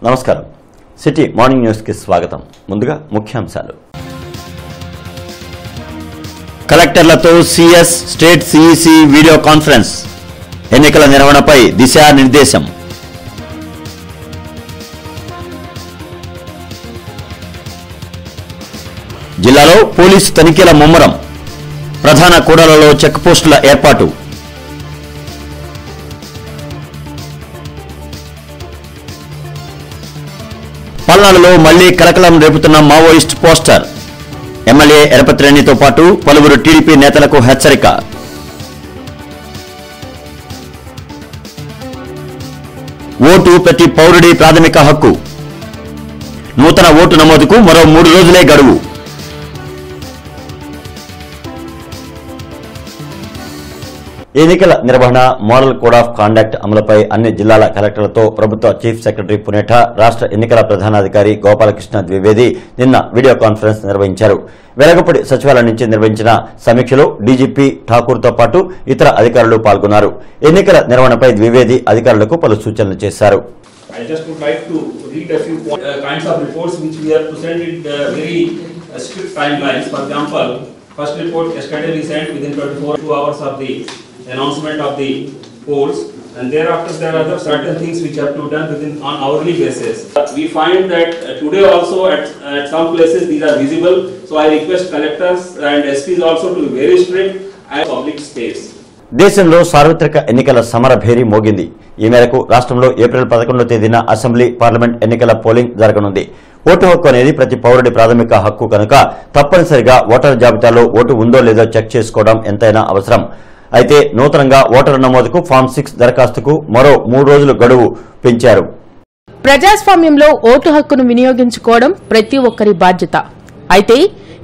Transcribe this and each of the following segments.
నమస్కారం. City morning news కి స్వాగతం. ముందుగా ముఖ్యాంశాలు. కలెక్టర్లతో CS state CEC video conference. ఎన్నికల నిర్వహణపై దిశానిర్దేశం. జిల్లాలో పోలీసు తనిఖీల ముమ్మరం. ప్రధాన కూడళ్లలో చెక్ పోస్టుల ఏర్పాటు. పల్నాడులో మళ్లీ కలకలం రేపుతున్న మావోయిస్ట్ పోస్టర్. ఎమ్మెల్యే ఎరపతిరేణితో పాటు పలువురు టీడీపీ నేతలకు హెచ్చరిక. ఓటు ప్రతి పౌరుడి ప్రాథమిక హక్కు. నూతన ఓటు నమోదుకు మరో 3 రోజులే గడువు. ఎన్నికల నిర్వహణ మోడల్ కోడ్ ఆఫ్ కాండక్ట్ అమలుపై అన్ని జిల్లాల కలెక్టర్లతో ప్రభుత్వ చీఫ్ సెక్రటరీ పునేఠా, రాష్ట్ర ఎన్నికల ప్రధానాధికారి గోపాలకృష్ణ ద్వివేది నిన్న వీడియో కాన్ఫరెన్స్ నిర్వహించారు. వెలగపూడి సచివాలయం నుంచి నిర్వహించిన సమీక్షలో డీజీపీ ఠాకూర్తో పాటు ఇతర అధికారులు పాల్గొన్నారు. ఎన్నికల నిర్వహణపై ద్వివేది అధికారులకు పలు సూచనలు చేశారు. I just would like to read a few kinds of reports which we have to send in very strict timelines. For example, first report yesterday we sent within 24 hours of the announcement of the polls, and thereafter there are other certain things which have to be done within on hourly basis. We find that today also at some places these are visible, so I request collectors and SPs also to be very strict at public space. దేశంలో సార్వత్రిక ఎన్నికల సమర భేరీ మోగింది. ఈ మేరకు రాష్ట్రంలో April 11వ తేదీన assembly, parliament ఎన్నికల పోలింగ్ జరగనుంది. ఓటు హక్కు అనేది ప్రతి పౌరుడి ప్రాథమిక హక్కు కనుక తప్పనిసరిగా ఓటర్ జాబితాలో ఓటు ఉందో లేదో చెక్ చేసుకోవడం ఎంతైనా అవసరం. అయితే నూతనంగా ఓటరు నమోదుకు ఫామ్ 6 దరఖాస్తుకు మరో 3 రోజులు గడువు పెంచారు. ప్రజాస్వామ్యంలో ఓటు హక్కును వినియోగించుకోవడం ప్రతి ఒక్కరి బాధ్యత. అయితే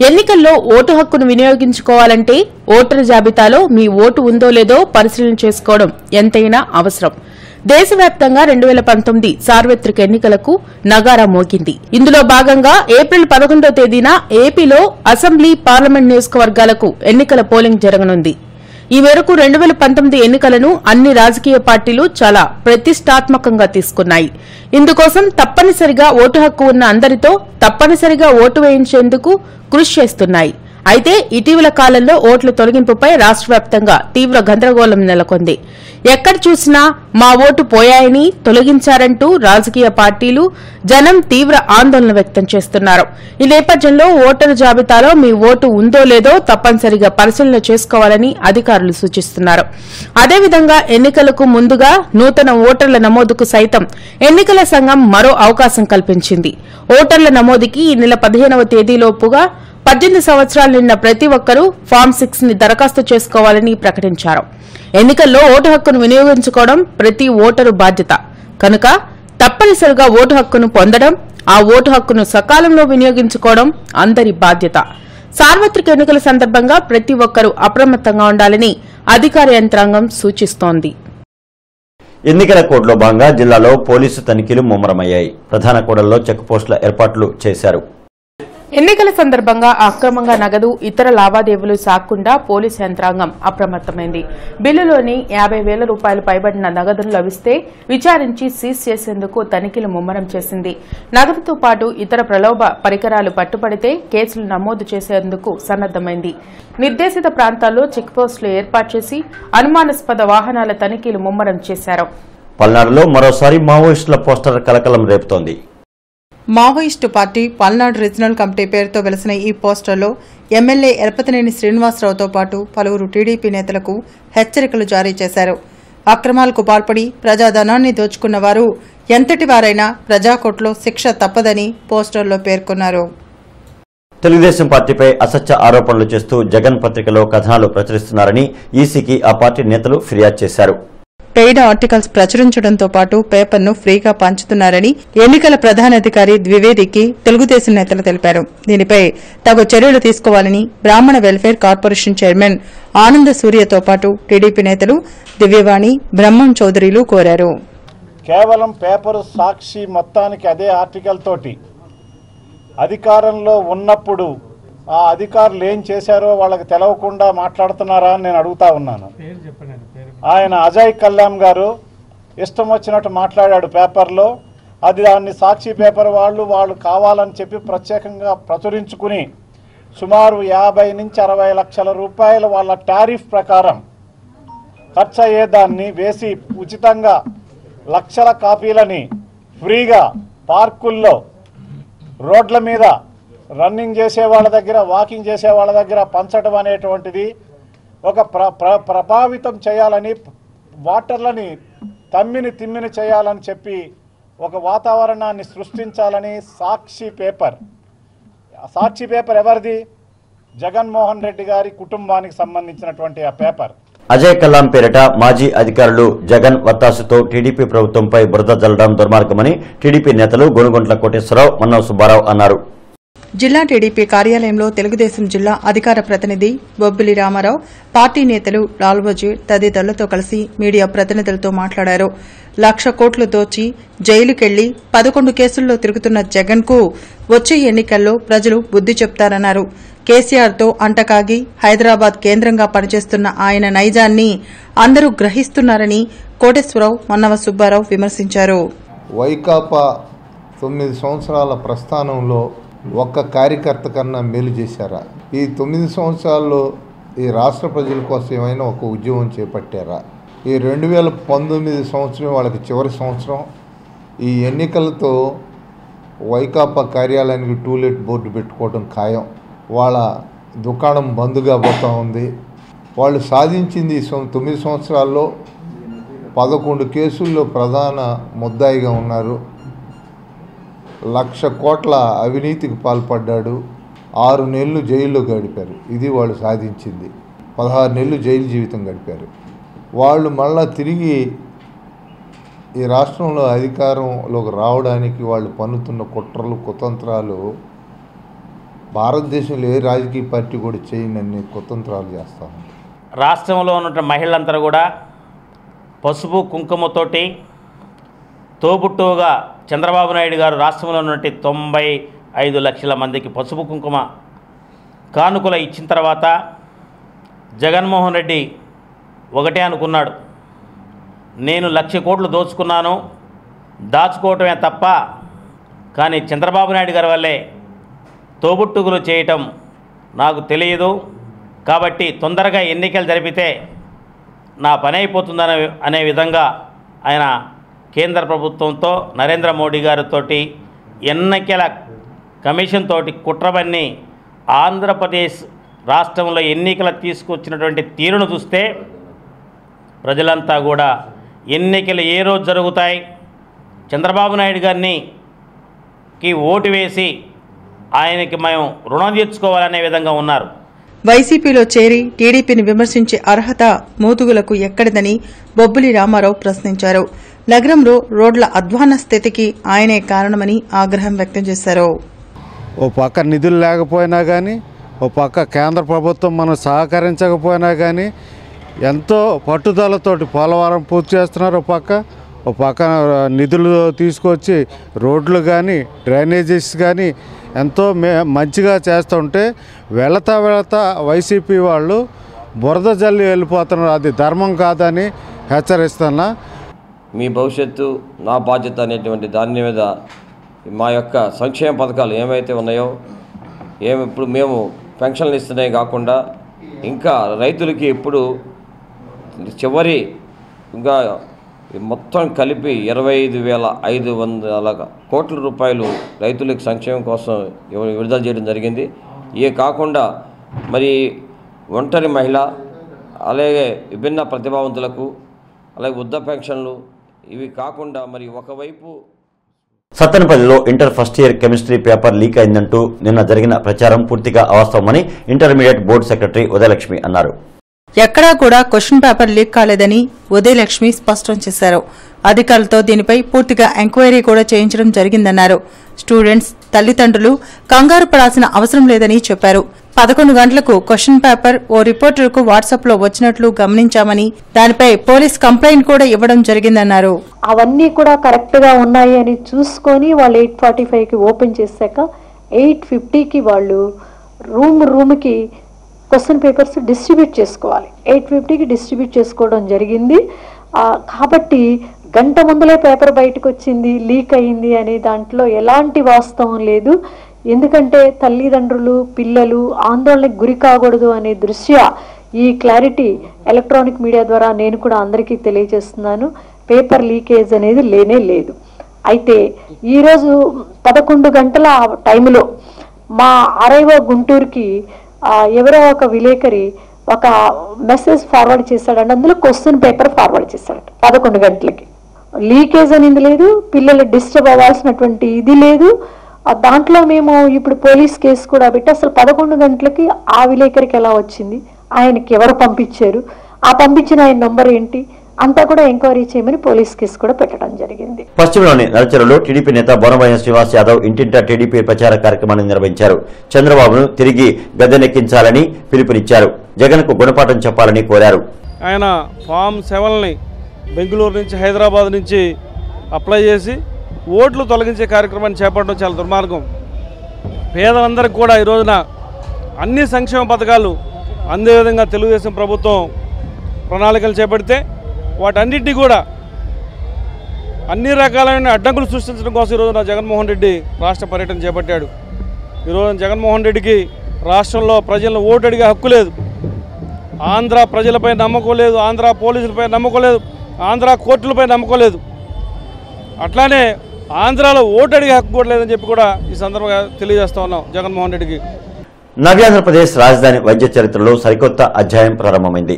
ఎన్నికల్లో ఓటు హక్కును వినియోగించుకోవాలంటే ఓటరు జాబితాలో మీ ఓటు ఉందో లేదో పరిశీలన చేసుకోవడం ఎంతైనా అవసరం. దేశవ్యాప్తంగా 2019 సార్వత్రిక ఎన్నికలకు నగారా మోగింది. ఇందులో భాగంగా ఏప్రిల్ 11వ తేదీన ఏపీలో అసెంబ్లీ, పార్లమెంట్ నియోజకవర్గాలకు ఎన్నికల పోలింగ్ జరగనుంది. ఈ మేరకు 2019 ఎన్నికలను అన్ని రాజకీయ పార్టీలు చాలా ప్రతిష్టాత్మకంగా తీసుకున్నాయి. ఇందుకోసం తప్పనిసరిగా ఓటు హక్కు ఉన్న అందరితో తప్పనిసరిగా ఓటు వేయించేందుకు కృషి చేస్తున్నాయి. అయితే ఇటీవల కాలంలో ఓట్ల తొలగింపుపై రాష్ట్ర వ్యాప్తంగా తీవ్ర గందరగోళం నెలకొంది. ఎక్కడ చూసినా మా ఓటు పోయాయని, తొలగించారంటూ రాజకీయ పార్టీలు, జనం తీవ్ర ఆందోళన వ్యక్తం చేస్తున్నారు. ఈ నేపథ్యంలో ఓటరు జాబితాలో మీ ఓటు ఉందో లేదో తప్పనిసరిగా పరిశీలన చేసుకోవాలని అధికారులు సూచిస్తున్నారు. అదేవిధంగా ఎన్నికలకు ముందుగా నూతన ఓటర్ల నమోదుకు సైతం ఎన్నికల సంఘం మరో అవకాశం కల్పించింది. ఓటర్ల నమోదుకి ఈ నెల 15వ తేదీలోపుగా 18 సంవత్సరాలు నిండిన ప్రతి ఒక్కరూ ఫామ్ 6 ని దరఖాస్తు చేసుకోవాలని ప్రకటించారు. ఎన్నికల్లో ఓటు హక్కును వినియోగించుకోవడం ప్రతి ఓటరు బాధ్యత కనుక తప్పనిసరిగా ఓటు హక్కును పొందడం, ఆ ఓటు హక్కును సకాలంలో వినియోగించుకోవడం అందరి బాధ్యత. సార్వత్రిక ఎన్నికల సందర్భంగా ప్రతి ఒక్కరూ అప్రమత్తంగా ఉండాలని అధికార యంత్రాంగం సూచిస్తోంది. ఎన్నికల కోడ్లో భాగంగా జిల్లాలో పోలీసు తనిఖీలు ముమ్మరమయ్యాయి. ప్రధాన కూడళ్లలో చెక్ పోస్టుల ఏర్పాట్లు చేశారు. ఎన్నికల సందర్భంగా అక్రమంగా నగదు, ఇతర లావాదేవీలు సాగకుండా పోలీసు యంత్రాంగం అప్రమత్తమైంది. బిల్లులోని 50,000 రూపాయలు పైబడిన నగదును లభిస్తే విచారించి సీజ్ చేసేందుకు తనిఖీలు ముమ్మరం చేసింది. నగదుతో పాటు ఇతర ప్రలోభ పరికరాలు పట్టుబడితే కేసులు నమోదు చేసేందుకు సన్నద్దమైంది. నిర్దేశిత ప్రాంతాల్లో చెక్ పోస్టులు ఏర్పాటు చేసి అనుమానాస్పద వాహనాల తనిఖీలు ముమ్మరం చేశారు. పల్నాడులో మరోసారి మావోయిస్టుల పోస్టర్ కలకలం రేపుతోంది. Maoist party Palnadu regional committee పేరుతో వెలిసిన ఈ పోస్టర్లో ఎమ్మెల్యే ఎరపతినేని శ్రీనివాసరావుతో పాటు పలువురు టీడీపీ నేతలకు హెచ్చరికలు జారీ చేశారు. అక్రమాలకు పాల్పడి ప్రజాధనాన్ని దోచుకున్న వారు ఎంతటి వారైనా ప్రజాకోర్టులో శిక్ష తప్పదని పోస్టర్లో పేర్కొన్నారు. తెలుగుదేశం పార్టీపై అసత్య ఆరోపణలు చేస్తూ జగన్ పత్రికలో కథనాలు ప్రచురిస్తున్నారని ఈసీకి ఆ పార్టీ నేతలు ఫిర్యాదు చేశారు. పెయిడ్ ఆర్టికల్స్ ప్రచురించడంతో పాటు పేపర్ను ఫ్రీగా పంచుతున్నారని ఎన్నికల ప్రధానాధికారి ద్వివేదికి తెలుగుదేశం నేతలు తెలిపారు. దీనిపై తగు చర్యలు తీసుకోవాలని బ్రాహ్మణ వెల్ఫేర్ కార్పొరేషన్ చైర్మన్ ఆనంద సూర్యతో పాటు టీడీపీ నేతలు దివ్యవాణి, బ్రహ్మం చౌదరిలు కోరారు. కేవలం పేపరు సాక్షి మొత్తానికి అదే ఆర్టికల్ తోటి అధికారంలో ఉన్నప్పుడు ఆ అధికారులు ఏం చేశారో వాళ్ళకి తెలవకుండా మాట్లాడుతున్నారా అని నేను అడుగుతా ఉన్నాను. ఆయన అజయ్ కల్లాం గారు ఇష్టం వచ్చినట్టు మాట్లాడాడు పేపర్లో. దాన్ని సాక్షి పేపర్ వాళ్ళు కావాలని చెప్పి ప్రత్యేకంగా ప్రచురించుకుని సుమారు 50 నుంచి 60 లక్షల రూపాయలు వాళ్ళ టారిఫ్ ప్రకారం ఖర్చు అయ్యేదాన్ని వేసి ఉచితంగా లక్షల కాపీలని ఫ్రీగా పార్కుల్లో, రోడ్ల మీద రన్నింగ్ చేసే వాళ్ళ దగ్గర, వాకింగ్ చేసే వాళ్ళ దగ్గర పంచడం అనేటువంటిది ఒక ప్రభావితం చేయాలని, వాటర్లని తిమ్మిని చేయాలని చెప్పి ఒక వాతావరణాన్ని సృష్టించాలని సాక్షి పేపర్ ఎవరిది? జగన్మోహన్ రెడ్డి గారి కుటుంబానికి సంబంధించినటువంటి ఆ పేపర్. అజయ్ కల్లాం పేరిట మాజీ అధికారులు జగన్ వత్తాసుతో టీడీపీ ప్రభుత్వంపై బురద జల్లడం దుర్మార్గమని టీడీపీ నేతలు గోనుగుంట్ల కోటేశ్వరరావు, మన్నవ సుబ్బారావు అన్నారు. జిల్లా టీడీపీ కార్యాలయంలో తెలుగుదేశం జిల్లా అధికార ప్రతినిధి బొబ్బిలి రామారావు, పార్టీ నేతలు లాల్వజీర్ తదితరులతో కలిసి మీడియా ప్రతినిధులతో మాట్లాడారు. 1,00,000 కోట్లు దోచి జైలుకెళ్లి 11 కేసుల్లో తిరుగుతున్న జగన్ కు వచ్చే ఎన్నికల్లో ప్రజలు బుద్ది చెప్తారన్నారు. కేసీఆర్తో అంటకాగి హైదరాబాద్ కేంద్రంగా పనిచేస్తున్న ఆయన నైజాన్ని అందరూ గ్రహిస్తున్నారని కోటేశ్వరరావు, మన్నవ సుబ్బారావు విమర్శించారు. వైకాపా 9 సంవత్సరాల ప్రస్థానంలో ఒక్క కార్యకర్త కన్నా మేలు చేశారా? ఈ 9 సంవత్సరాల్లో ఈ రాష్ట్ర ప్రజల కోసం ఏమైనా ఒక ఉద్యమం చేపట్టారా? ఈ 2019 సంవత్సరం వాళ్ళకి చివరి సంవత్సరం. ఈ ఎన్నికలతో వైకాపా కార్యాలయానికి టూలెట్ బోర్డు పెట్టుకోవడం ఖాయం. వాళ్ళ దుకాణం బంద్గా పోతూ ఉంది. వాళ్ళు సాధించింది 9 సంవత్సరాల్లో 11 కేసుల్లో ప్రధాన ముద్దాయిగా ఉన్నారు. 1,00,000 కోట్ల అవినీతికి పాల్పడ్డాడు. 6 నెలలు జైల్లో గడిపారు. ఇది వాళ్ళు సాధించింది. 16 నెలలు జైలు జీవితం గడిపారు. వాళ్ళు మళ్ళా తిరిగి ఈ రాష్ట్రంలో అధికారంలోకి రావడానికి వాళ్ళు పన్నుతున్న కుట్రలు, కుతంత్రాలు భారతదేశంలో ఏ రాజకీయ పార్టీ కూడా చేయనన్ని కుతంత్రాలు చేస్తూ ఉంది. రాష్ట్రంలో ఉన్న మహిళలందరూ కూడా పసుపు కుంకుమతోటి తోబుట్టుగా చంద్రబాబు నాయుడు గారు రాష్ట్రంలో ఉన్నటువంటి 95 లక్షల మందికి పసుపు కుంకుమ కానుకలు ఇచ్చిన తర్వాత జగన్మోహన్ రెడ్డి ఒకటే అనుకున్నాడు, నేను 1,00,000 కోట్లు దోచుకున్నాను, దాచుకోవటమే తప్ప, కానీ చంద్రబాబు నాయుడు గారి వల్లే తోబుట్టుగులు చేయటం నాకు తెలియదు, కాబట్టి తొందరగా ఎన్నికలు జరిపితే నా పని అయిపోతుందనే అనే విధంగా ఆయన కేంద్ర ప్రభుత్వంతో నరేంద్ర మోడీ గారితో ఎన్నికల కమిషన్ తోటి కుట్రబన్ని ఆంధ్రప్రదేశ్ రాష్ట్రంలో ఎన్నికలు తీసుకొచ్చినటువంటి తీరును చూస్తే ప్రజలంతా కూడా ఎన్నికలు ఏ రోజు జరుగుతాయి, చంద్రబాబు నాయుడు గారికి ఓటు వేసి ఆయనకి మేము రుణం తీర్చుకోవాలనే విధంగా ఉన్నారు. వైసీపీలో చేరి టీడీపీని విమర్శించే అర్హత మోతుగులకు ఎక్కడిదని బొబ్బిలి రామారావు ప్రశ్నించారు. నగరంలో రోడ్ల అధ్వాన్న స్థితికి ఆయనే కారణమని ఆగ్రహం వ్యక్తం చేశారు. ఓ పక్క నిధులు లేకపోయినా కానీ, ఓ పక్క కేంద్ర ప్రభుత్వం మనం సహకరించకపోయినా కానీ ఎంతో పట్టుదలతోటి పోలవరం పూర్తి చేస్తున్నారు. ఓ పక్క నిధులు తీసుకొచ్చి రోడ్లు కానీ డ్రైనేజెస్ కానీ ఎంతో మంచిగా చేస్తుంటే వెళతా వైసీపీ వాళ్ళు బురద జల్లి వెళ్ళిపోతున్నారు. అది ధర్మం కాదని హెచ్చరిస్తున్నా. మీ భవిష్యత్తు నా బాధ్యత అనేటువంటి దాని మీద మా యొక్క సంక్షేమ పథకాలు ఏమైతే ఉన్నాయో, ఇప్పుడు మేము పెన్షన్లు ఇస్తున్నాయి కాకుండా ఇంకా రైతులకి ఇప్పుడు చివరి ఇంకా మొత్తం కలిపి 25,500 కోట్ల రూపాయలు రైతులకు సంక్షేమం కోసం విడుదల చేయడం జరిగింది. ఇవే కాకుండా మరి ఒంటరి మహిళ, అలాగే విభిన్న ప్రతిభావంతులకు, అలాగే వృద్ధ పెన్షన్లు, ఇవి కాకుండా మరి ఒకవైపు సత్తెనపల్లిలో inter first year chemistry paper leak అయిందంటూ నిన్న జరిగిన ప్రచారం పూర్తిగా అవాస్తవమని ఇంటర్మీడియట్ బోర్డు సెక్రటరీ ఉదయలక్ష్మి అన్నారు. ఎక్కడా కూడా క్వశ్చన్ పేపర్ లీక్ కాలేదని ఉదయలక్ష్మి స్పష్టం చేశారు. అధికారులతో దీనిపై పూర్తిగా ఎంక్వైరీ కూడా చేయించడం జరిగిందన్నారు. స్టూడెంట్స్ తల్లిదండ్రులు కంగారు పడాల్సిన అవసరం లేదని చెప్పారు. 11 గంటలకు క్వశ్చన్ పేపర్ ఓ రిపోర్టర్కు వాట్సాప్లో వచ్చినట్లు గమనించామని, దానిపై పోలీస్ కంప్లైంట్ కూడా ఇవ్వడం జరిగిందన్నారు. అవన్నీ కూడా కరెక్ట్ గా ఉన్నాయి అని చూసుకొని వాళ్ళు 8:45కి ఓపెన్ చేశాక 8:50కి వాళ్ళు రూమ్కి క్వశ్చన్ పేపర్స్ డిస్ట్రిబ్యూట్ చేసుకోవాలి. 8:50కి డిస్ట్రిబ్యూట్ చేసుకోవడం జరిగింది. కాబట్టి గంట ముందులే పేపర్ బయటకు వచ్చింది, లీక్ అయింది అనే దాంట్లో ఎలాంటి వాస్తవం లేదు. ఎందుకంటే తల్లిదండ్రులు పిల్లలు ఆందోళనకు గురి కాకూడదు అనే దృష్ట్యా ఈ క్లారిటీ ఎలక్ట్రానిక్ మీడియా ద్వారా నేను కూడా అందరికీ తెలియజేస్తున్నాను. పేపర్ లీకేజ్ అనేది లేనే లేదు. అయితే ఈరోజు 11 గంటల టైంలో మా ఆర్ఐఓ గుంటూరుకి ఎవరో ఒక విలేకరి ఒక మెసేజ్ ఫార్వర్డ్ చేశాడండి. అందులో క్వశ్చన్ పేపర్ ఫార్వర్డ్ చేశాడు 11 గంటలకి. లీకేజ్ అనేది లేదు, పిల్లలు డిస్టర్బ్ అవ్వాల్సినటువంటి ఇది లేదు. దాంట్లో మేము ఇప్పుడు పోలీస్ కేసు కూడా పెట్టి అసలు 11 గంటలకి ఆ విలేకరికి ఎలా వచ్చింది, ఆయనకి ఎవరు పంపించారు, ఆ పంపించిన ఆయన నంబర్ ఏంటి అంతా కూడా ఎంక్వైరీ చేయమని పోలీస్ కేసు కూడా పెట్టడం జరిగింది. పశ్చిమలోని నరచరులో టీడీపీ నేత బోనబోయిన శ్రీనివాస్ యాదవ్ ఇంటింటా టీడీపీ ప్రచార కార్యక్రమాన్ని నిర్వహించారు. చంద్రబాబును తిరిగి గద్దెనెక్కించాలని పిలుపునిచ్చారు. జగన్ కు గుణపాఠం చెప్పాలని కోరారు. ఆయన ఫామ్ 7ని బెంగళూరు నుంచి హైదరాబాద్ నుంచి అప్లై చేసి ఓట్లు తొలగించే కార్యక్రమాన్ని చేపట్టడం చాలా దుర్మార్గం. పేదలందరికీ కూడా ఈ రోజున అన్ని సంక్షేమ పథకాలు అందే విధంగా తెలుగుదేశం ప్రభుత్వం ప్రణాళికలు చేపడితే వాటన్నిటినీ కూడా అన్ని రకాలైన అడ్డంకులు సృష్టించడం కోసం ఈరోజున జగన్మోహన్ రెడ్డి రాష్ట్ర పర్యటన చేపట్టాడు. ఈరోజు జగన్మోహన్ రెడ్డికి రాష్ట్రంలో ప్రజలను ఓటు అడిగే హక్కు లేదు. ఆంధ్ర ప్రజలపై నమ్మకం లేదు, ఆంధ్ర పోలీసులపై నమ్మకం లేదు, ఆంధ్ర కోర్టులపై నమ్మకం లేదు. అట్లానే ఆంధ్రాలో ఓటు అడిగే హక్కు కూడా లేదని చెప్పి కూడా ఈ సందర్భంగా తెలియజేస్తా ఉన్నాం జగన్మోహన్ రెడ్డికి. నవ్యాంధ్రప్రదేశ్ రాజధాని వైద్య చరిత్రలో సరికొత్త అధ్యాయం ప్రారంభమైంది.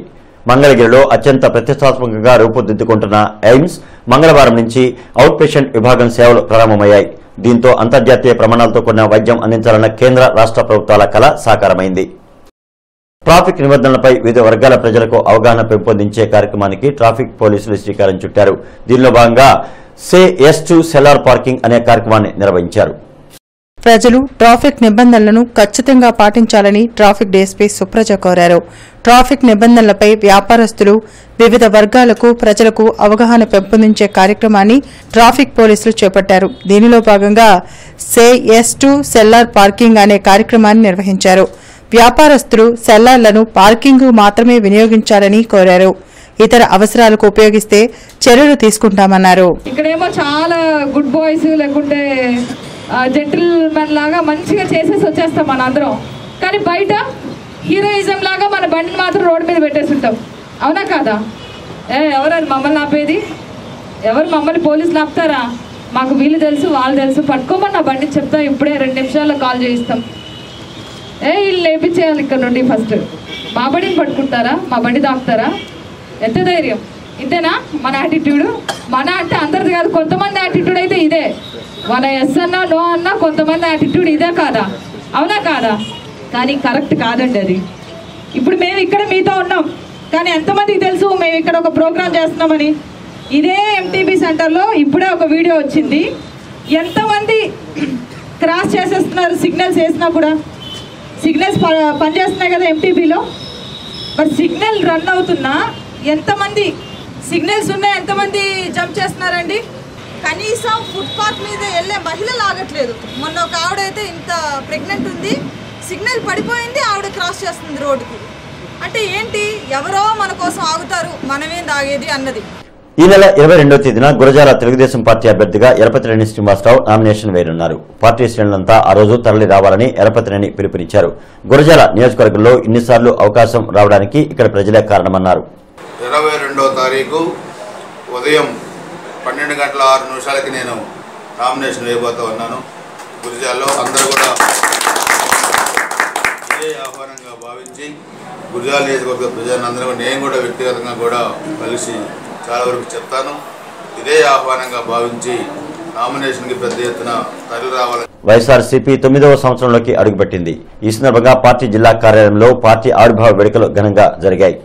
మంగళగిరిలో అత్యంత ప్రతిష్టాత్మకంగా రూపుదిద్దుకుంటున్న ఎయిమ్స్ మంగళవారం నుంచి అవుట్ పేషెంట్ విభాగం సేవలు ప్రారంభమయ్యాయి. దీంతో అంతర్జాతీయ ప్రమాణాలతో కూడిన వైద్యం అందించాలన్న కేంద్ర రాష్ట్ర ప్రభుత్వాల కల సాకారమైంది. ట్రాఫిక్ నిబంధనలపై వివిధ వర్గాల ప్రజలకు అవగాహన పెంపొందించే కార్యక్రమానికి ట్రాఫిక్ పోలీసులు శ్రీకారం చుట్టారు. దీనిలో భాగంగా say yes to cellar parking అనే కార్యక్రమాన్ని నిర్వహించారు. ప్రజలు ట్రాఫిక్ నిబంధనలను ఖచ్చితంగా పాటించాలని ట్రాఫిక్ డీఎస్పీ సుప్రజ కోరారు. ట్రాఫిక్ నిబంధనలపై వ్యాపారస్తులు వివిధ వర్గాలకు ప్రజలకు అవగాహన పెంపొందించే కార్యక్రమాన్ని ట్రాఫిక్ పోలీసులు చేపట్టారు. దీనిలో భాగంగా say yes to cellar parking అనే కార్యక్రమాన్ని నిర్వహించారు. వ్యాపారస్తులు సెల్లార్లను పార్కింగ్ మాత్రమే వినియోగించాలని కోరారు. ఇతర అవసరాలకు ఉపయోగిస్తే చర్యలు తీసుకుంటామన్నారు. ఇక్కడేమో చాలా గుడ్ బాయ్స్ లేకుంటే జెంటిల్మెన్ లాగా మంచిగా చేసేసి వచ్చేస్తాం మన అందరం. కానీ బయట హీరోయిజం లాగా మన బండిని మాత్రం రోడ్డు మీద పెట్టేస్తుంటాం. అవునా కాదా? ఎవరని మమ్మల్ని ఆపేది? ఎవరు మమ్మల్ని పోలీసులు ఆపుతారా? మాకు వీళ్ళు తెలుసు వాళ్ళు తెలుసు, పట్టుకోమని నా బండిని చెప్తాం, ఇప్పుడే 2 నిమిషాల్లో కాల్ చేయిస్తాం. వీళ్ళు లేపించేయాలి ఇక్కడ నుండి. ఫస్ట్ మా బండిని పట్టుకుంటారా? మా బండి దాపుతారా? ఎంత ధైర్యం! ఇంతేనా మన యాటిట్యూడ్? మన అంటే అందరిది కాదు, కొంతమంది యాటిట్యూడ్ అయితే ఇదే. మన ఎస్ అన్నా నో అన్నా కొంతమంది యాటిట్యూడ్ ఇదే కాదా? అవునా కాదా? కానీ కరెక్ట్ కాదండి అది. ఇప్పుడు మేము ఇక్కడ మీతో ఉన్నాం, కానీ ఎంతమందికి తెలుసు మేము ఇక్కడ ఒక ప్రోగ్రామ్ చేస్తున్నామని? ఇదే ఎంటీబీ సెంటర్లో ఇప్పుడే ఒక వీడియో వచ్చింది. ఎంతమంది క్రాస్ చేసేస్తున్నారు సిగ్నల్స్ వేసినా కూడా. సిగ్నల్స్ పనిచేస్తున్నాయి కదా ఎంటీబీలో. బట్ సిగ్నల్ రన్ అవుతున్నా ఎంతమంది సిగ్నల్స్ ఉన్నాయి, ఎంతమంది జంప్ చేస్తున్నారండి? కనీసం ఫుట్పాత్ మీద వెళ్ళే మహిళలు ఆగట్లేదు. మొన్న ఒక ఆవిడైతే ఇంత ప్రెగ్నెంట్ ఉంది, సిగ్నల్ పడిపోయింది, ఆవిడ క్రాస్ చేస్తుంది రోడ్డుకి. అంటే ఏంటి, ఎవరో మన కోసం ఆగుతారు, మనమేం ఆగేది అన్నది. ఈ నెల 22వ తేదీన గురజాల తెలుగుదేశం పార్టీ అభ్యర్థిగా ఎరపతినేని శ్రీనివాసరావు నామినేషన్ వేయనున్నారు. పార్టీ శ్రేణులంతా ఆ రోజు తరలి రావాలని ఎరపతినేని పిలుపునిచ్చారు. గురజాల నియోజకవర్గంలో ఇన్నిసార్లు అవకాశం రావడానికి ఇక్కడ ప్రజలే కారణమన్నారు. 22వ తారీఖు ఉదయం 12:06 నేను నామినేషన్ వేయబోతా ఉన్నాను. గురజాలలో అందరూ కూడా ఇదే ఆహ్వానంగా భావించి గురజాల నియోజకవర్గ ప్రజలందరూ నేను కూడా వ్యక్తిగతంగా కూడా కలిసి చాలా వరకు చెప్తాను. ఇదే ఆహ్వానంగా భావించి నామినేషన్కి పెద్ద ఎత్తున తరలి రావాలని. వైఎస్ఆర్సీపీ 9వ సంవత్సరంలోకి అడుగుపెట్టింది. ఈ సందర్భంగా పార్టీ జిల్లా కార్యాలయంలో పార్టీ ఆవిర్భావ వేడుకలు ఘనంగా జరిగాయి.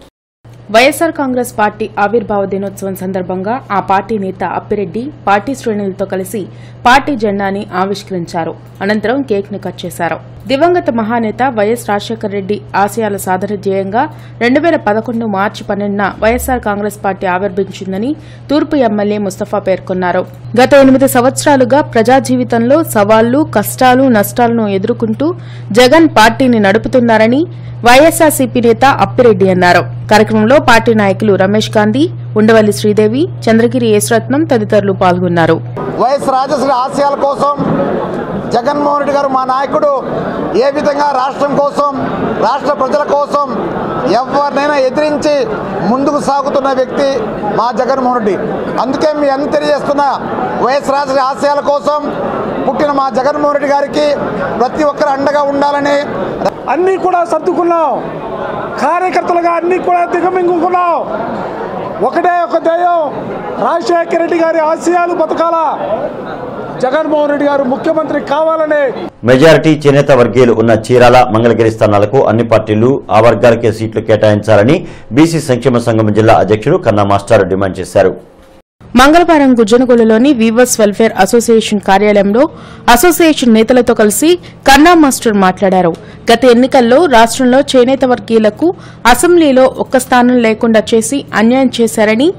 వైఎస్సార్ కాంగ్రెస్ పార్టీ ఆవిర్భావ దినోత్సవం సందర్భంగా ఆ పార్టీ నేత అప్పిరెడ్డి పార్టీ శ్రేణులతో కలిసి పార్టీ జెండాని ఆవిష్కరించారు. అనంతరం కేక్ ను కట్ చేశారు. దివంగత మహానేత వైఎస్ రాజశేఖర రెడ్డి ఆశయాల సాధన ధ్యేయంగా 2011 మార్చి 12న వైఎస్సార్ కాంగ్రెస్ పార్టీ ఆవిర్భించిందని తూర్పు ఎమ్మెల్యే ముస్తఫా పేర్కొన్నారు. గత 8 సంవత్సరాలుగా ప్రజా జీవితంలో సవాళ్లు, కష్టాలు, నష్టాలను ఎదుర్కొంటూ జగన్ పార్టీని నడుపుతున్నారని, వైఎస్ఆర్సీపీ నేత అప్పిరెడ్డి అన్నారు. కార్యక్రమంలో పార్టీ నాయకులు రమేష్ గాంధీ, ఉండవల్లి శ్రీదేవి, చంద్రగిరి యేసరత్నం తదితరులు పాల్గొన్నారు. వైఎస్ రాజశ్రీ ఆశయాల కోసం జగన్మోహన్ రెడ్డి గారు మా నాయకుడు ఏ విధంగా రాష్ట్రం కోసం, రాష్ట్ర ప్రజల కోసం ఎవరినైనా ఎదిరించి ముందుకు సాగుతున్న వ్యక్తి మా జగన్మోహన్ రెడ్డి. అందుకే మీ అన్ని తెలియజేస్తున్న వైఎస్ రాజశ్రీ ఆశయాల కోసం పుట్టిన మా జగన్మోహన్ రెడ్డి గారికి ప్రతి ఒక్కరు అండగా ఉండాలని అన్నీ కూడా సర్దుకున్నాం. కార్యకర్తలుగా అన్నీ కూడా దిగమింగుకున్నాం. ఒకటే ఒక ధ్యేయం, రాజశేఖర రెడ్డి గారి ఆశయాలు బతకాల, జగన్మోహన్ రెడ్డి గారు ముఖ్యమంత్రి కావాలనే. మెజారిటీ చేనేత వర్గీయులు ఉన్న చీరాల, మంగళగిరి స్థానాలకు అన్ని పార్టీలు ఆ వర్గాలకే సీట్లు కేటాయించాలని బీసీ సంక్షేమ సంఘం జిల్లా అధ్యక్షుడు కన్నా మాస్టర్ డిమాండ్ చేశారు. మంగళవారం గుజ్జనగూడలోని వీవర్స్ వెల్ఫేర్ అసోసియేషన్ కార్యాలయంలో అసోసియేషన్ నేతలతో కలిసి కన్నా మాస్టర్ మాట్లాడారు. గత ఎన్నికల్లో రాష్ట్రంలో చేనేత వర్గీయులకు అసెంబ్లీలో ఒక్క స్థానం లేకుండా చేసి అన్యాయం చేశారని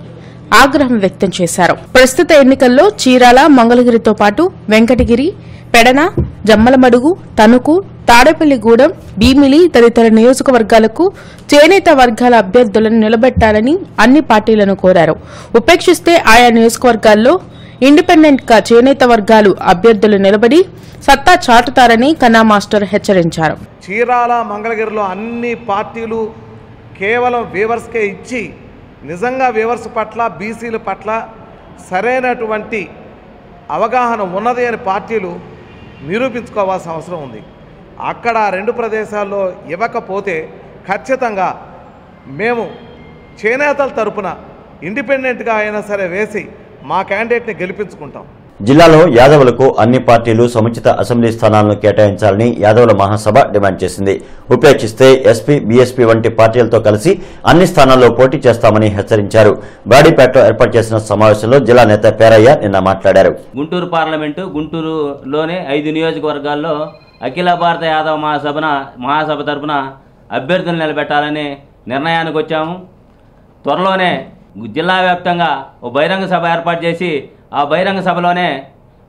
ఆగ్రహం వ్యక్తం చేశారు. ప్రస్తుత ఎన్నికల్లో చీరాల, మంగళగిరితో పాటు వెంకటగిరి, పెడన, జమ్మలమడుగు, తణుకు, తాడేపల్లిగూడెం, భీమిలి తదితర నియోజకవర్గాలకు చేనేత వర్గాల అభ్యర్థులను నిలబెట్టాలని అన్ని పార్టీలను కోరారు. ఉపేక్షిస్తే ఆయా నియోజకవర్గాల్లో ఇండిపెండెంట్ గా చేనేత వర్గాలు అభ్యర్థులు నిలబడి సత్తా చాటుతారని కన్నా మాస్టర్ హెచ్చరించారు. చీరాల, మంగళగిరిలో అన్ని పార్టీలు కేవలం వీవర్స్కే ఇచ్చి నిజంగా వీవర్స్ పట్ల, బీసీల పట్ల సరైనటువంటి అవగాహన ఉన్నది అని పార్టీలు నిరూపించుకోవాల్సిన అవసరం ఉంది. అక్కడ రెండు ప్రదేశాల్లో ఇవ్వకపోతే ఖచ్చితంగా మేము చేనేతల తరపున ఇండిపెండెంట్గా అయినా సరే వేసి మా క్యాండిడేట్ని గెలిపించుకుంటాం. జిల్లాలో యాదవులకు అన్ని పార్టీలు సముచిత అసెంబ్లీ స్థానాలను కేటాయించాలని యాదవుల మహాసభ డిమాండ్ చేసింది. ఉపేక్షిస్తే ఎస్పీ, బీఎస్పీ వంటి పార్టీలతో కలిసి అన్ని స్థానాల్లో పోటీ చేస్తామని హెచ్చరించారు. బాడీపేటలో ఏర్పాటు చేసిన సమావేశంలో జిల్లా నేత పేరయ్య నిన్న మాట్లాడారు. గుంటూరు పార్లమెంటు, గుంటూరులోని 5 నియోజకవర్గాల్లో అఖిల భారత యాదవ మహాసభ తరపున అభ్యర్థులు నిలబెట్టాలని నిర్ణయానికి వచ్చాము. త్వరలోనే జిల్లా వ్యాప్తంగా ఓ బహిరంగ సభ ఏర్పాటు చేసి ఆ బహిరంగ సభలోనే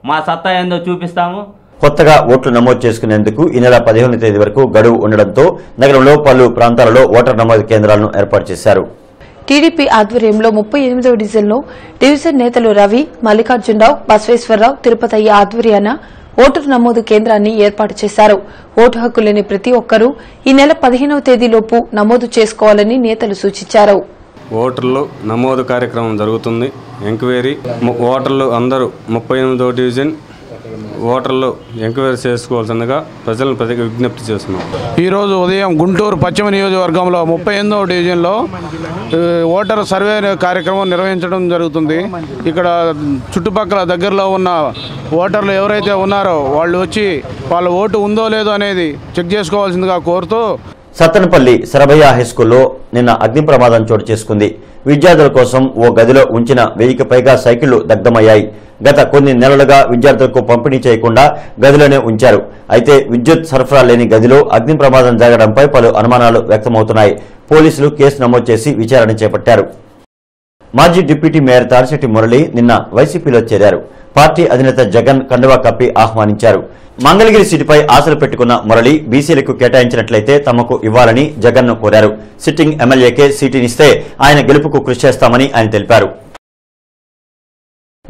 మా సత్తా ఏందో చూపిస్తాము. కొత్తగా ఓట్లు నమోదు చేసుకునేందుకు ఈ నెల 15వ తేదీ వరకు గడువు ఉండడంతో నగరంలో పలు ప్రాంతాలలో ఓటర్ నమోదు కేంద్రాలను ఏర్పాటు చేశారు. టీడీపీ ఆధ్వర్యంలో 38వ డివిజన్లో డివిజన్ నేతలు రవి, మల్లికార్జునరావు, బసవేశ్వరరావు, తిరుపతయ్య ఆధ్వర్యాన ఓటరు నమోదు కేంద్రాన్ని ఏర్పాటు చేశారు. ఓటు హక్కు లేని ప్రతి ఒక్కరూ ఈ నెల 15వ తేదీలోపు నమోదు చేసుకోవాలని నేతలు సూచించారు. ఓటర్లు నమోదు కార్యక్రమం జరుగుతుంది. ఎంక్వైరీ ఓటర్లు అందరూ 38వ డివిజన్ ఓటర్లు ఎంక్వైరీ చేసుకోవాల్సిందిగా ప్రజలను విజ్ఞప్తి చేస్తున్నాం. ఈరోజు ఉదయం గుంటూరు పశ్చిమ నియోజకవర్గంలో 38వ డివిజన్లో ఓటర్ సర్వే కార్యక్రమం నిర్వహించడం జరుగుతుంది. ఇక్కడ చుట్టుపక్కల దగ్గరలో ఉన్న ఓటర్లు ఎవరైతే ఉన్నారో వాళ్ళు వచ్చి వాళ్ళ ఓటు ఉందో లేదో అనేది చెక్ చేసుకోవాల్సిందిగా కోరుతూ సత్తెనపల్లి శరభయ్య హైస్కూల్లో నిన్న అగ్ని ప్రమాదం చోటు చేసుకుంది. విద్యార్థుల కోసం ఓ గదిలో ఉంచిన 1000కి పైగా సైకిళ్లు దగ్ధమయ్యాయి. గత కొన్ని నెలలుగా విద్యార్థులకు పంపిణీ చేయకుండా గదిలోనే ఉంచారు. అయితే విద్యుత్ సరఫరా లేని గదిలో అగ్ని ప్రమాదం జరగడంపై పలు అనుమానాలు వ్యక్తమవుతున్నాయి. పోలీసులు కేసు నమోదు చేసి విచారణ చేపట్టారు. మాజీ డిప్యూటీ మేయర్ తాడిశెట్టి మురళి నిన్న వైసీపీలో చేరారు. పార్టీ అధినేత జగన్ కండువా కప్పి ఆహ్వానించారు. మంగళగిరి సీటుపై ఆశలు పెట్టుకున్న మురళి బీసీలకు కేటాయించినట్లయితే తమకు ఇవ్వాలని జగన్ను కోరారు. సిట్టింగ్ ఎమ్మెల్యేకే సీటునిస్తే ఆయన గెలుపుకు కృషి చేస్తామని ఆయన తెలిపారు.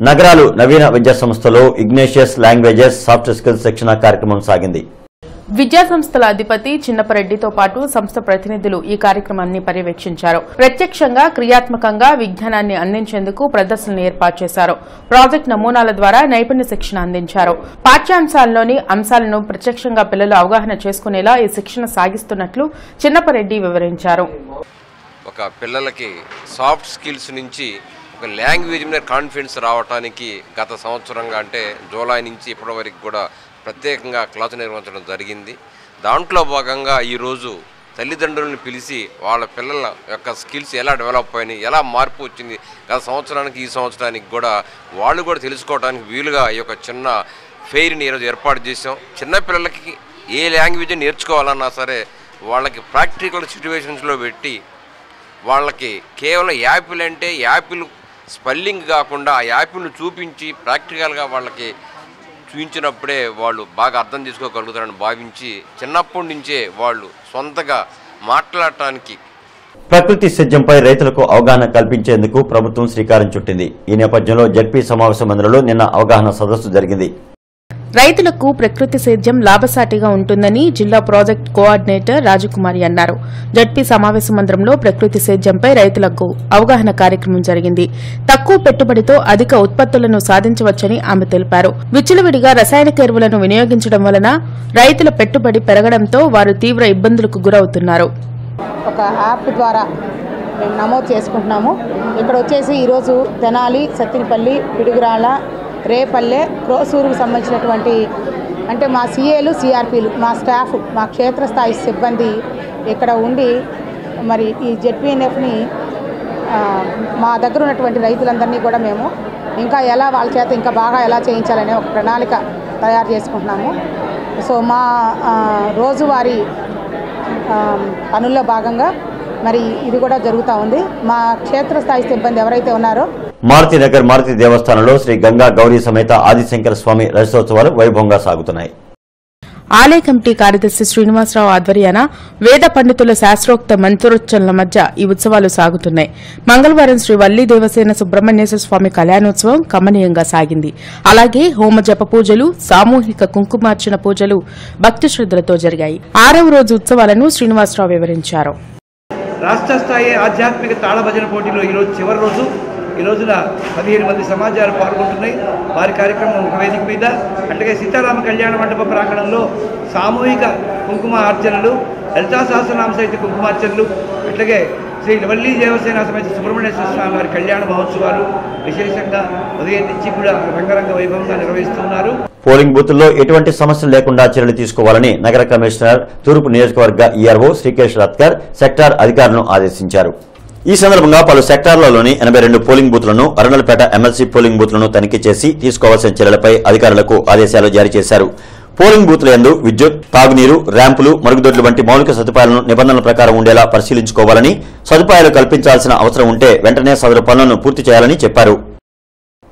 నగరాలు నవీన విద్యా సంస్థలో ఇగ్నేషియస్ లాంగ్వేజెస్ సాఫ్ట్ స్కిల్స్ శిక్షణ కార్యక్రమం సాగింది. విద్యాసంస్థల అధిపతి చిన్నపరెడ్డితో పాటు సంస్థ ప్రతినిధులు ఈ కార్యక్రమాన్ని పర్యవేక్షించారు. ప్రత్యక్షంగా, క్రియాత్మకంగా విజ్ఞానాన్ని అందించేందుకు ప్రదర్శనలు ఏర్పాటు చేశారు. ప్రాజెక్ట్ నమూనాల ద్వారా నైపుణ్య శిక్షణ అందించారు. పాఠ్యాంశాల్లోని అంశాలను ప్రత్యక్షంగా పిల్లలు అవగాహన చేసుకునేలా ఈ శిక్షణ సాగిస్తున్నట్లు చిన్నపరెడ్డి వివరించారు. ఒక పిల్లలకి సాఫ్ట్ స్కిల్స్ నుంచి ఒక లాంగ్వేజ్ మీద కాన్ఫిడెన్స్ రావడానికి గత సంవత్సరంగా అంటే జూలై నుంచి ఇప్పటి వరకు కూడా ప్రత్యేకంగా క్లాసు నిర్వహించడం జరిగింది. దాంట్లో భాగంగా ఈరోజు తల్లిదండ్రులను పిలిచి వాళ్ళ పిల్లల యొక్క స్కిల్స్ ఎలా డెవలప్ అయినాయి, ఎలా మార్పు వచ్చింది గత సంవత్సరానికి ఈ సంవత్సరానికి కూడా వాళ్ళు కూడా తెలుసుకోవడానికి వీలుగా ఈ యొక్క చిన్న ఫెయిర్ని ఈరోజు ఏర్పాటు చేసాం. చిన్నపిల్లలకి ఏ లాంగ్వేజ్ నేర్చుకోవాలన్నా సరే వాళ్ళకి ప్రాక్టికల్ సిచ్యువేషన్స్లో పెట్టి వాళ్ళకి కేవలం యాపిల్ అంటే యాపిల్ స్పెల్లింగ్ కాకుండా ఆ యాపిల్ను చూపించి ప్రాక్టికల్గా వాళ్ళకి చూపించినప్పుడే వాళ్ళు బాగా అర్థం చేసుకోగలుగుతారని భావించి చిన్నప్పటి నుంచే వాళ్ళు సొంతగా మాట్లాడటానికి ప్రకృతి సేద్యంపై రైతులకు అవగాహన కల్పించేందుకు ప్రభుత్వం శ్రీకారం చుట్టింది. ఈ నేపథ్యంలో జడ్పీ సమావేశ మందిరంలో నిన్న అవగాహన సదస్సు జరిగింది. రైతులకు ప్రకృతి సేద్యం లాభసాటిగా ఉంటుందని జిల్లా ప్రాజెక్ట్ కోఆర్డినేటర్ రాజకుమారి అన్నారు. జడ్పీ సమావేశ మందిరంలో ప్రకృతి సేద్యంపై రైతులకు అవగాహన కార్యక్రమం జరిగింది. తక్కువ పెట్టుబడితో అధిక ఉత్పత్తులను సాధించవచ్చని ఆమె తెలిపారు. విచ్చలవిడిగా రసాయనిక ఎరువులను వినియోగించడం వలన రైతుల పెట్టుబడి పెరగడంతో వారు తీవ్ర ఇబ్బందులకు గురవుతున్నారు. ఒక యాప్ ద్వారా మేము నమోదు చేసుకుంటున్నాము. ఇక్కడ వచ్చేసి ఈరోజు తెనాలి, సత్తినపల్లి, పిడుగురాళ్ళ, రేపల్లె, క్రోసూరుకు సంబంధించినటువంటి అంటే మా సీఏలు, సిఆర్పీలు, మా స్టాఫ్, మా క్షేత్రస్థాయి సిబ్బంది ఇక్కడ ఉండి మరి ఈ జెడ్పీఎన్ఎఫ్ని మా దగ్గర ఉన్నటువంటి రైతులందరినీ కూడా మేము ఇంకా ఎలా వాళ్ళ చేత ఇంకా బాగా ఎలా చేయించాలనే ఒక ప్రణాళిక తయారు చేసుకుంటున్నాము. సో మా రోజువారీ పనుల్లో భాగంగా మరి ఇది కూడా జరుగుతూ ఉంది. మా క్షేత్రస్థాయి సిబ్బంది ఎవరైతే ఉన్నారో మారుతినగర్ మారుతి దేవస్థానంలో శ్రీ గంగా గౌరీ సమేత ఆదిశంకర స్వామి రజతోత్సవాలు వైభవంగా సాగుతున్నాయి. ఆలయ కమిటీ కార్యదర్శి శ్రీనివాసరావు ఆధ్వర్యాన వేద పండితుల శాస్త్రోక్త మంత్రోచ్చరణల మధ్య ఈ ఉత్సవాలు సాగుతున్నాయి. మంగళవారం శ్రీ వల్లీ దేవసేన సుబ్రహ్మణ్యేశ్వర స్వామి కళ్యాణోత్సవం కమనీయంగా సాగింది. అలాగే హోమ జప పూజలు, సామూహిక కుంకుమార్చన పూజలు భక్తి శ్రద్దలతో జరిగాయి. 6వ రోజు ఉత్సవాలను శ్రీనివాసరావు వివరించారు. రాష్ట్ర స్థాయి ఆధ్యాత్మిక తాళభజన పోటీలో ఈరోజు చివరి రోజు. ఈ రోజున 15 మంది సమాజాలు పాల్గొంటున్నాయి. వారి కార్యక్రమం ఒక వేదిక మీద అట్లాగే సీతారామ కళ్యాణ మండప ప్రాంగణంలో సామూహిక కుంకుమ అర్చనలు, లలితా సహస్రనామ సహిత కుంకుమార్చనలు, అట్లాగే శ్రీ వల్లీ దేవసేన సమేత సుబ్రహ్మణ్యేశ్వర స్వామి వారి కళ్యాణ మహోత్సవాలు విశేషంగా ఉదయం నుంచి కూడా రంగరంగ వైభవంగా నిర్వహిస్తున్నారు. పోలింగ్ బూతుల్లో ఎటువంటి సమస్యలు లేకుండా చర్యలు తీసుకోవాలని నగర కమిషనర్, తూర్పు నియోజకవర్గ ఈఆర్ఓ శ్రీకేష్ రత్కర్ సెక్టార్ అధికారులను ఆదేశించారు. ఈ సందర్భంగా పలు సెక్టార్లలోని 82 పోలింగ్ బూత్లను, అరుణలపేట ఎమ్మెల్సీ పోలింగ్ బూత్లను తనిఖీ చేసి తీసుకోవాల్సిన చర్యలపై అధికారులకు ఆదేశాలు జారీ చేశారు. పోలింగ్ బూత్ల యందు విద్యుత్, తాగునీరు, ర్యాంపులు, మరుగుదొడ్లు వంటి మౌలిక సదుపాయాలను నిబంధనల ప్రకారం ఉండేలా పరిశీలించుకోవాలని, సదుపాయాలు కల్పించాల్సిన అవసరం ఉంటే వెంటనే సదరు పనులను పూర్తి చేయాలని చెప్పారు.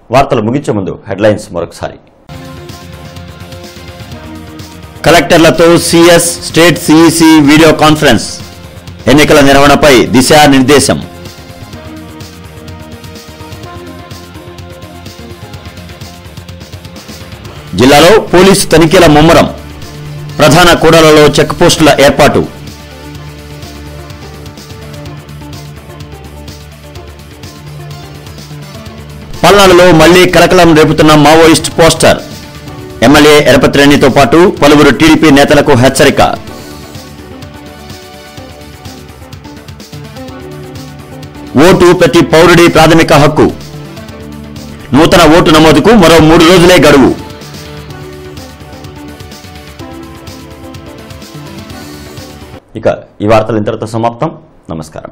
వార్తలు ముగించే ముందు హెడ్లైన్స్ మరొకసారి. కలెక్టర్లతో CS, state CEC video conference. ఎన్నికల నిర్వహణపై దిశానిర్దేశం. జిల్లాలో పోలీసు తనిఖీల ముమ్మరం. ప్రధాన కూడళ్లలో చెక్ పోస్టుల ఏర్పాటు. పల్నాడులో మళ్లీ కలకలం రేపుతున్న మావోయిస్ట్ పోస్టర్. ఎమ్మెల్యే ఎరపతిరేణితో పాటు పలువురు టీడీపీ నేతలకు హెచ్చరిక. ఓటు ప్రతి పౌరుడి ప్రాథమిక హక్కు. నూతన ఓటు నమోదుకు మరో 3 రోజులే గడువు. ఇక ఈ వార్తలు ఇంతటితో సమాప్తం. నమస్కారం.